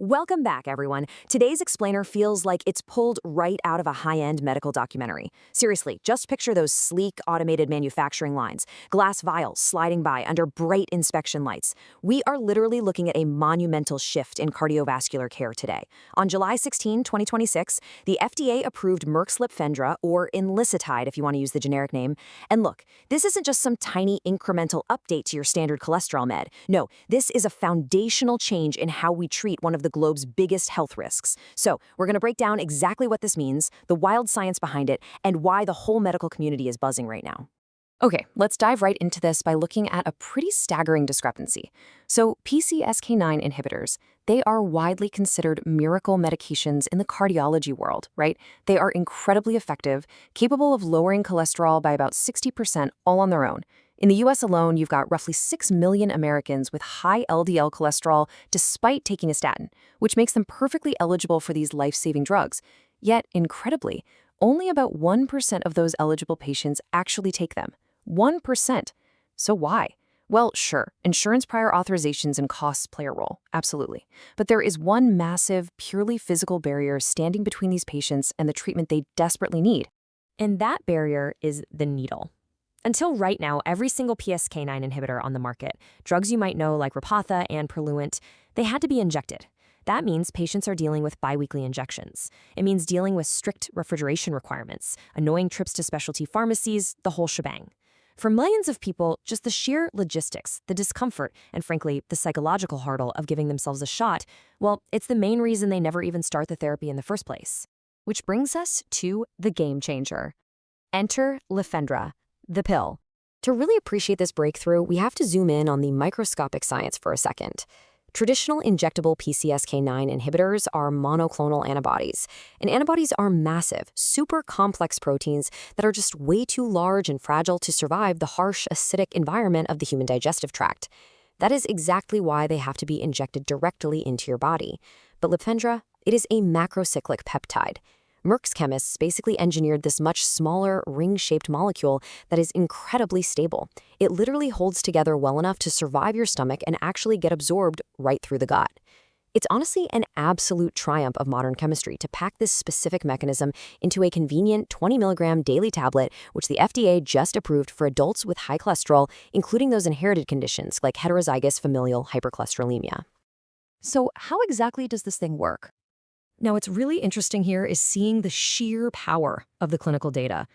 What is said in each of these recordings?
Welcome back, everyone. Today's explainer feels like it's pulled right out of a high-end medical documentary. Seriously, just picture those sleek, automated manufacturing lines, glass vials sliding by under bright inspection lights. We are literally looking at a monumental shift in cardiovascular care today. On July 16, 2026, the FDA approved Merck's Lipfendra, or Enlicitide if you want to use the generic name. And look, this isn't just some tiny incremental update to your standard cholesterol med. No, this is a foundational change in how we treat one of the globe's biggest health risks. So, we're going to break down exactly what this means, the wild science behind it, and why the whole medical community is buzzing right now. Okay, let's dive right into this by looking at a pretty staggering discrepancy. So, PCSK9 inhibitors, they are widely considered miracle medications in the cardiology world, right? They are incredibly effective, capable of lowering cholesterol by about 60% all on their own. In the US alone, you've got roughly 6 million Americans with high LDL cholesterol despite taking a statin, which makes them perfectly eligible for these life-saving drugs. Yet, incredibly, only about 1% of those eligible patients actually take them. 1%. So why? Well, sure, insurance prior authorizations and costs play a role, absolutely. But there is one massive, purely physical barrier standing between these patients and the treatment they desperately need. And that barrier is the needle. Until right now, every single PCSK9 inhibitor on the market, drugs you might know like Repatha and Praluent, they had to be injected. That means patients are dealing with biweekly injections. It means dealing with strict refrigeration requirements, annoying trips to specialty pharmacies, the whole shebang. For millions of people, just the sheer logistics, the discomfort, and frankly, the psychological hurdle of giving themselves a shot, well, it's the main reason they never even start the therapy in the first place. Which brings us to the game changer. Enter Lipfendra, the pill. To really appreciate this breakthrough, we have to zoom in on the microscopic science for a second. Traditional injectable PCSK9 inhibitors are monoclonal antibodies, and antibodies are massive, super complex proteins that are just way too large and fragile to survive the harsh, acidic environment of the human digestive tract. That is exactly why they have to be injected directly into your body. But Lipfendra, it is a macrocyclic peptide. Merck's chemists basically engineered this much smaller, ring-shaped molecule that is incredibly stable. It literally holds together well enough to survive your stomach and actually get absorbed right through the gut. It's honestly an absolute triumph of modern chemistry to pack this specific mechanism into a convenient 20 milligram daily tablet, which the FDA just approved for adults with high cholesterol, including those inherited conditions like heterozygous familial hypercholesterolemia. So how exactly does this thing work? Now, what's really interesting here is seeing the sheer power of the clinical data.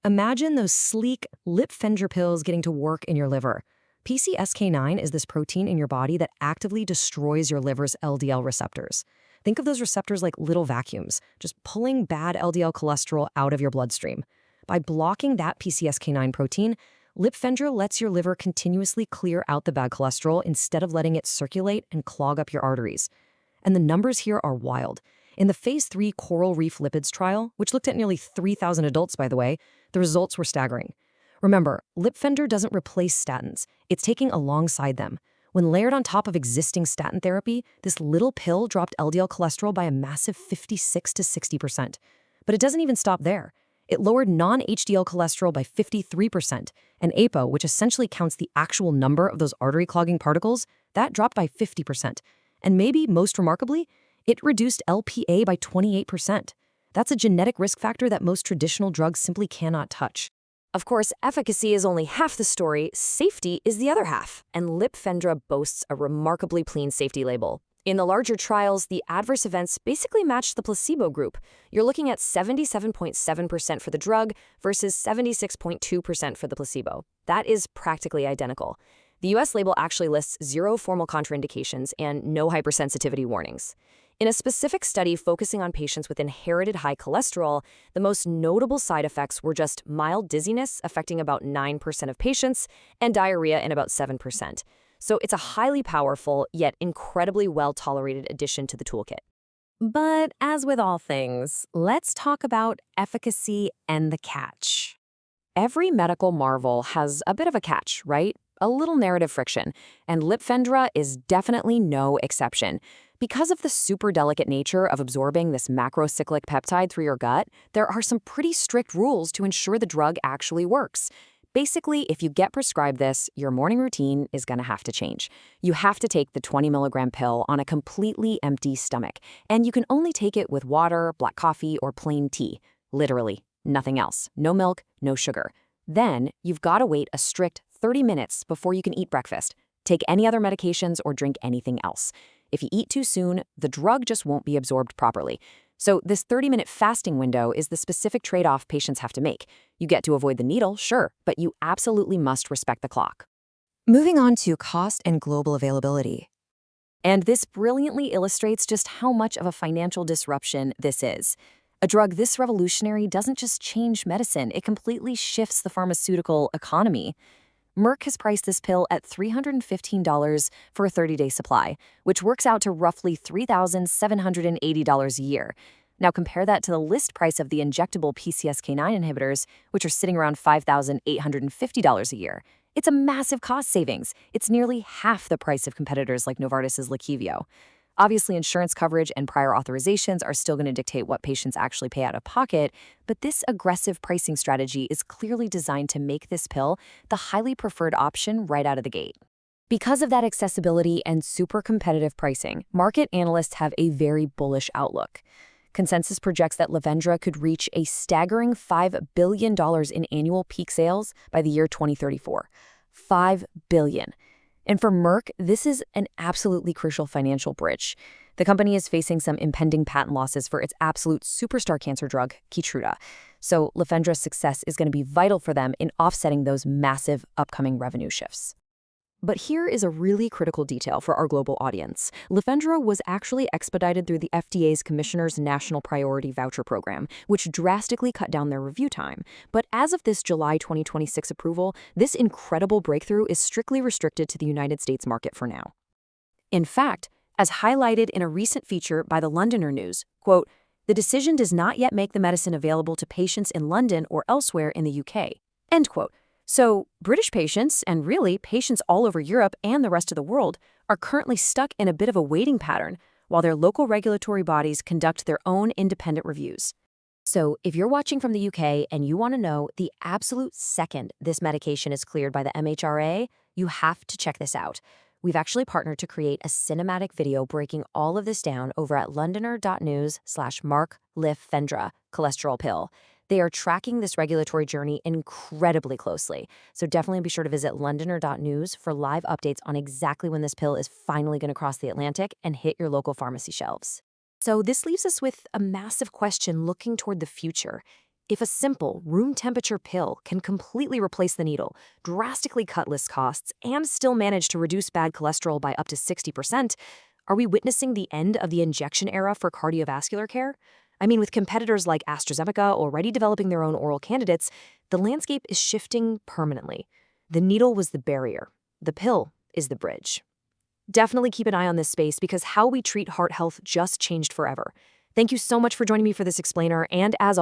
Imagine those sleek Lipfendra pills getting to work in your liver. PCSK9 is this protein in your body that actively destroys your liver's LDL receptors. Think of those receptors like little vacuums, just pulling bad LDL cholesterol out of your bloodstream. By blocking that PCSK9 protein, Lipfendra lets your liver continuously clear out the bad cholesterol instead of letting it circulate and clog up your arteries. And the numbers here are wild. In the Phase 3 Coral Reef Lipids trial, which looked at nearly 3,000 adults, by the way, the results were staggering. Remember, Lipfendra doesn't replace statins. It's taking alongside them. When layered on top of existing statin therapy, this little pill dropped LDL cholesterol by a massive 56 to 60%. But it doesn't even stop there. It lowered non-HDL cholesterol by 53%, and APO, which essentially counts the actual number of those artery-clogging particles, that dropped by 50%. And maybe most remarkably, it reduced LPA by 28%. That's a genetic risk factor that most traditional drugs simply cannot touch. Of course, efficacy is only half the story, safety is the other half, and Lipfendra boasts a remarkably clean safety label. In the larger trials, the adverse events basically matched the placebo group. You're looking at 77.7% for the drug versus 76.2% for the placebo. That is practically identical. The US label actually lists 0 formal contraindications and no hypersensitivity warnings. In a specific study focusing on patients with inherited high cholesterol, the most notable side effects were just mild dizziness affecting about 9% of patients and diarrhea in about 7%. So it's a highly powerful yet incredibly well-tolerated addition to the toolkit. But as with all things, let's talk about efficacy and the catch. Every medical marvel has a bit of a catch, right? A little narrative friction, and Lipfendra is definitely no exception. Because of the super delicate nature of absorbing this macrocyclic peptide through your gut, there are some pretty strict rules to ensure the drug actually works. Basically, if you get prescribed this, your morning routine is going to have to change. You have to take the 20 milligram pill on a completely empty stomach, and you can only take it with water, black coffee, or plain tea. Literally, nothing else. No milk, no sugar. Then, you've got to wait a strict 30 minutes before you can eat breakfast, take any other medications, or drink anything else. If you eat too soon, the drug just won't be absorbed properly. So this 30-minute fasting window is the specific trade-off patients have to make. You get to avoid the needle, sure, but you absolutely must respect the clock. Moving on to cost and global availability. And this brilliantly illustrates just how much of a financial disruption this is. A drug this revolutionary doesn't just change medicine, it completely shifts the pharmaceutical economy. Merck has priced this pill at $315 for a 30-day supply, which works out to roughly $3,780 a year. Now compare that to the list price of the injectable PCSK9 inhibitors, which are sitting around $5,850 a year. It's a massive cost savings. It's nearly half the price of competitors like Novartis's Leqvio. Obviously, insurance coverage and prior authorizations are still going to dictate what patients actually pay out of pocket, but this aggressive pricing strategy is clearly designed to make this pill the highly preferred option right out of the gate. Because of that accessibility and super competitive pricing, market analysts have a very bullish outlook. Consensus projects that Lipfendra could reach a staggering $5 billion in annual peak sales by the year 2034. $5 billion. And for Merck, this is an absolutely crucial financial bridge. The company is facing some impending patent losses for its absolute superstar cancer drug, Keytruda. So Lipfendra's success is going to be vital for them in offsetting those massive upcoming revenue shifts. But here is a really critical detail for our global audience. Lipfendra was actually expedited through the FDA's Commissioner's National Priority Voucher Program, which drastically cut down their review time. But as of this July 2026 approval, this incredible breakthrough is strictly restricted to the United States market for now. In fact, as highlighted in a recent feature by the Londoner News, quote, "The decision does not yet make the medicine available to patients in London or elsewhere in the UK," end quote. So, British patients, and really patients all over Europe and the rest of the world, are currently stuck in a bit of a waiting pattern while their local regulatory bodies conduct their own independent reviews. So, if you're watching from the UK and you want to know the absolute second this medication is cleared by the MHRA, you have to check this out. We've actually partnered to create a cinematic video breaking all of this down over at londoner.news/Merck Lipfendra cholesterol pill. They are tracking this regulatory journey incredibly closely, so definitely be sure to visit londoner.news for live updates on exactly when this pill is finally going to cross the Atlantic and hit your local pharmacy shelves. So this leaves us with a massive question looking toward the future. If a simple, room temperature pill can completely replace the needle, drastically cut list costs, and still manage to reduce bad cholesterol by up to 60%, are we witnessing the end of the injection era for cardiovascular care? I mean, with competitors like AstraZeneca already developing their own oral candidates, the landscape is shifting permanently. The needle was the barrier. The pill is the bridge. Definitely keep an eye on this space because how we treat heart health just changed forever. Thank you so much for joining me for this explainer, and as